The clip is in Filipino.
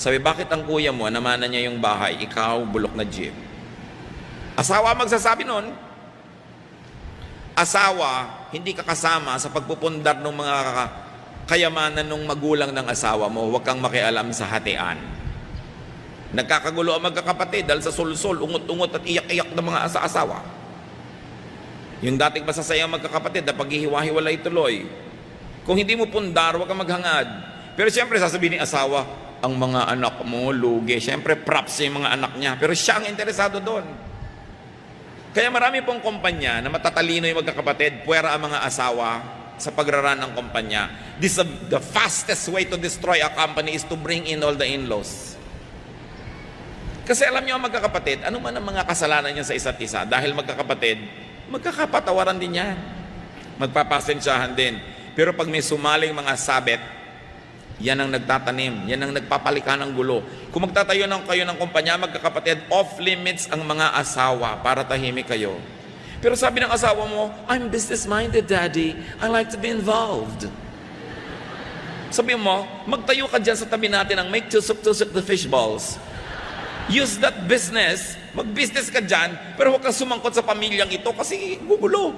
Sabi, bakit ang kuya mo, namanan niya yung bahay, ikaw, bulok na jeep? Asawa magsasabi nun. Asawa, hindi ka kasama sa pagpupundar ng mga kayamanan ng magulang ng asawa mo. Huwag kang makialam sa hatian. Nagkakagulo ang magkakapatid dahil sa sulsol, ungot-ungot at iyak-iyak ng mga asawa. Yung dating masasayang magkakapatid na paghihiwa-hiwalay tuloy. Kung hindi mo pundar, huwag kang maghangad. Pero siyempre sasabihin ni asawa, ang mga anak mo, lugi. Siyempre, props yung mga anak niya. Pero siya ang interesado doon. Kaya marami pong kumpanya na matatalino yung magkakapatid, puwera ang mga asawa sa pagraran ng kumpanya. This is the fastest way to destroy a company is to bring in all the in-laws. Kasi alam niyo ang magkakapatid, ano man ang mga kasalanan niya sa isa't isa, dahil magkakapatid, magkakapatawaran din yan. Magpapasensyahan din. Pero pag may sumaling mga sabit, yan ang nagtatanim, yan ang nagpapalika ng gulo. Kung magtatayo kayo ng kumpanya, magkakapatid, off-limits ang mga asawa para tahimik kayo. Pero sabi ng asawa mo, I'm business-minded, Daddy. I like to be involved. Sabi mo, magtayo ka dyan sa tabi natin ng make tusok-tusok the fish balls. Use that business, mag-business ka dyan, pero huwag kang sumangkot sa pamilyang ito kasi gugulo.